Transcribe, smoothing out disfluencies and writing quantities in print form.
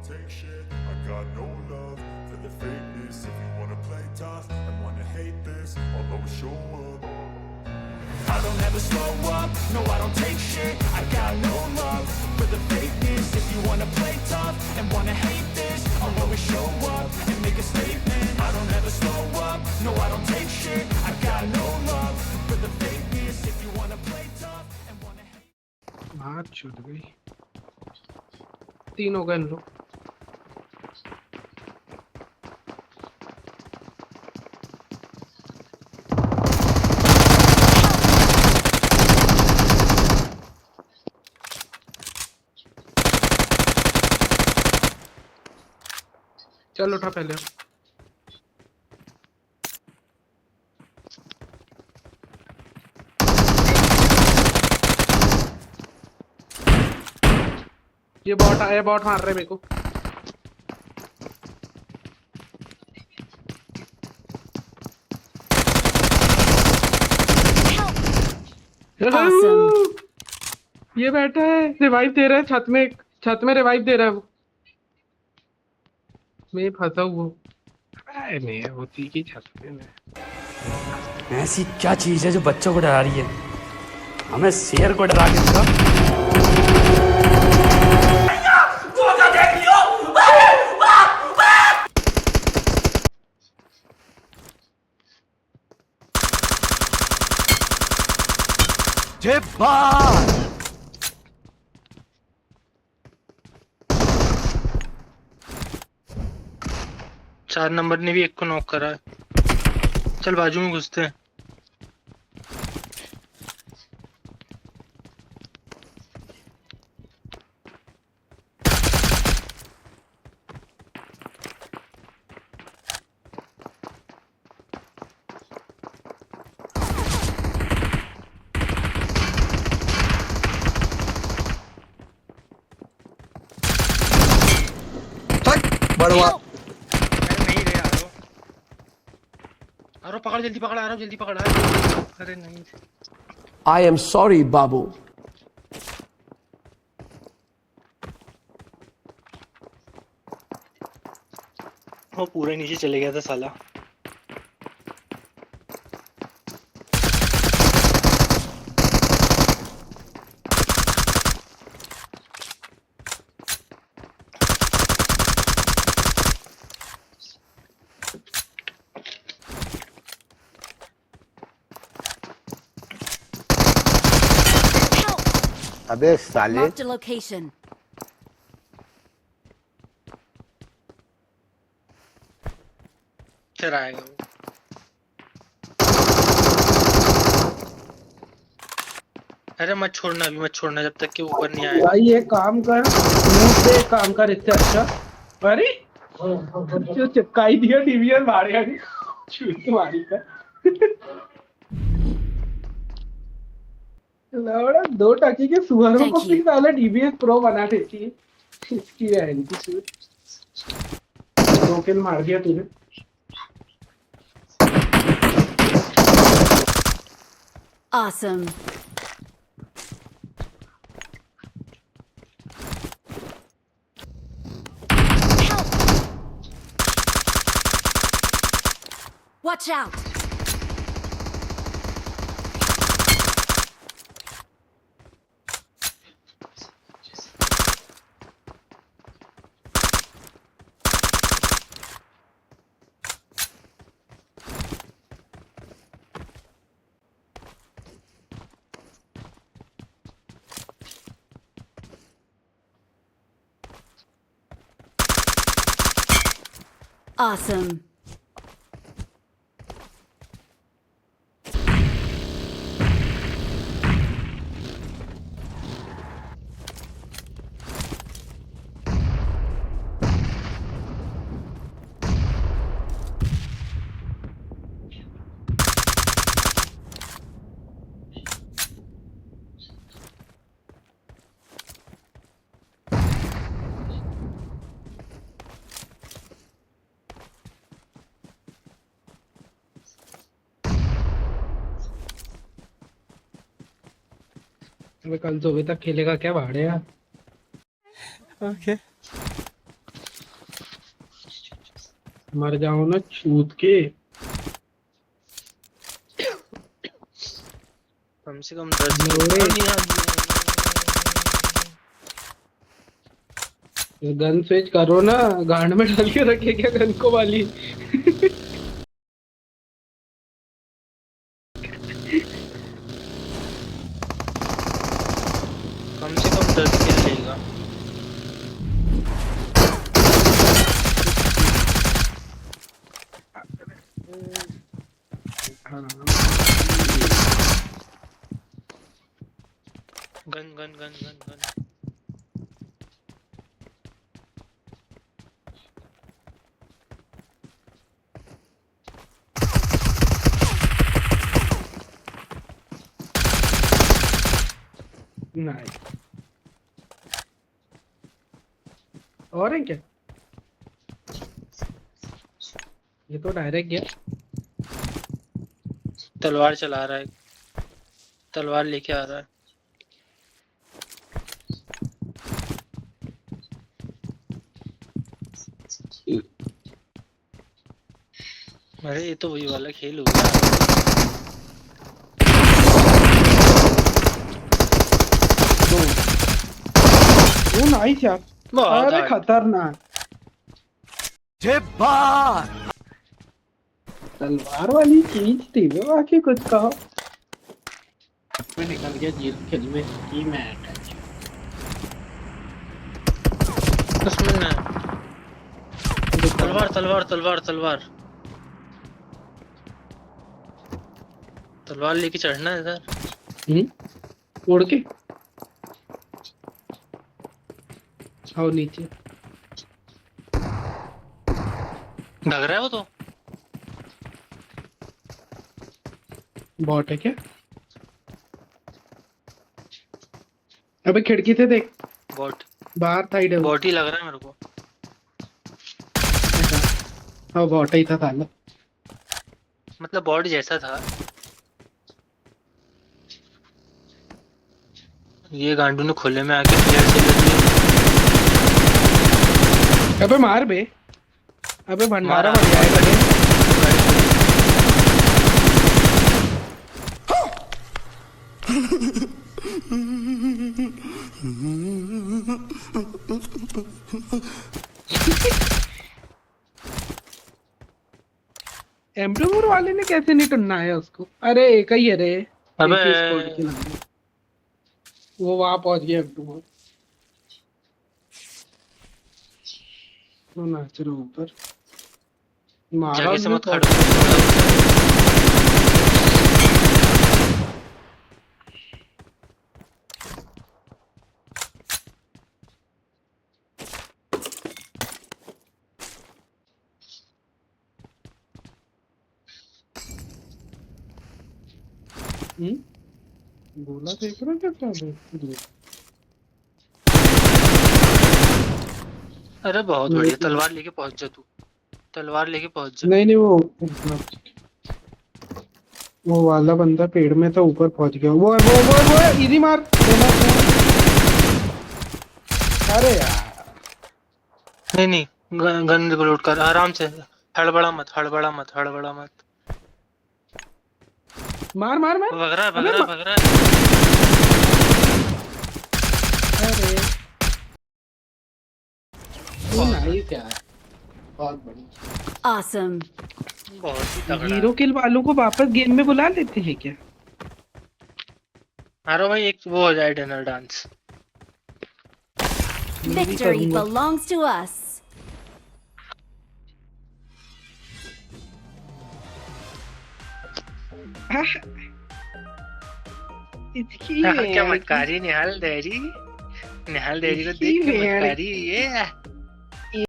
take shit. I got no love for the fakeness. If you wanna play tough and wanna hate this, I'll always show up. I don't ever slow up, no I don't take shit. I got no love for the fakeness. If you wanna play tough and wanna hate this, I'll always show up and make a statement. I don't ever slow up, no I don't take shit. I got no love for the fakeness. If you wanna play tough and wanna hate. मार छूट गई। 3 हो गए लोग। चल उठा पहले। ये बॉट आया, बॉट मार रहे मेरे को। Awesome. ये बैठा है, रिवाइव दे रहा है छत में रिवाइव दे रहा है वो। मैं फंसा हुआ। अरे नहीं होती की छत पे मैं। ऐसी क्या चीज है जो बच्चों को डरा रही है? हमें शेर को डरा के दिखा। जय बात। 4 नंबर ने भी एक को नॉक करा है। चल बाजू में घुसते हैं। बड़वा नहीं रे आरो, आरो पकड़, जल्दी पकड़, आरो जल्दी पकड़। अरे नहीं, आई एम सॉरी बाबू। वो पूरे नीचे चले गया था साला। अबे साले। Marked a location. चल आएगा वो। अरे मत छोड़ना, अभी मत छोड़ना जब तक कि ऊपर नहीं आएगा। भाई ये काम कर, मुंह से काम कर इससे अच्छा। अरे जो चिपकाई दिया डीवीआर मारेगा नहीं, छूट मारी का। लौड़ा 2 टकी के सुअरों को Thank you. फिर साला डीबीएस प्रो बना देती है। इसकी है इनकी। 2 किल मार दिया तूने। Awesome. Watch out. Awesome. अबे कल सुबह तक खेलेगा क्या भाड़ेगा? ओके मर जाओ ना छूत के। कम से कम 10 लोड़े। गन स्विच करो ना, गांड में डाल के रखे क्या गन को वाली। कम से कम 10 किल लेगा। Gun gun gun gun gun. नहीं और है क्या? ये तो डायरेक्ट गया। तलवार चला रहा है, तलवार लेके आ रहा है। अरे ये तो वही वाला खेल हो गया। वो नाइस यार। बहुत अरे hard। खतरनाक। तलवार वाली चीज थी वो, बाकी कुछ कहो। मैं निकल गया जीत खेल में की मैच। उसमें ना तलवार तलवार तलवार तलवार तलवार लेके चढ़ना है इधर। उड़ के आओ नीचे। ढग रहा है वो तो। बॉट है क्या? अबे खिड़की से देख, बॉट बाहर साइड है वो। बॉट ही लग रहा है मेरे को। हाँ बॉट ही था साला। मतलब बॉट जैसा था। ये गांडू ने खुले में आके प्लेयर से लग लिया। अबे मार बे। अबे भंडारा मारा। बढ़ जाएगा रे। एम्ब्रोमोर वाले ने कैसे नहीं टुनना है उसको? अरे एक ही है रे। अबे एक ही स्क्वाड के नाम है। वो वहां पहुंच गया एम्ब्रोमोर। वो नाच रहा ऊपर। मारा जगह से उसने मत तो। खड़ो। गोला फेंक रहा क्या था? अरे बहुत बढ़िया, तलवार लेके पहुंच जा तू। तलवार लेके पहुंच जा। नहीं नहीं वो वाला बंदा पेड़ में था, ऊपर पहुंच गया। वो इजी मार देना। अरे यार नहीं नहीं, गन लोड कर आराम से। हड़बड़ा मत हड़बड़ा मत हड़बड़ा मत। मार मार मार। भग रहा है भग अबे रहा है भग रहा है। अरे वो नाइस यार, बहुत बढ़िया। Awesome. बहुत ही तगड़ा। जीरो किल वालों को वापस गेम में बुला लेते हैं क्या? आरो भाई एक वो हो जाए dinner dance. Victory belongs to us. इसकी क्या मटकारी निहाल देरी को देख के मटकारी ये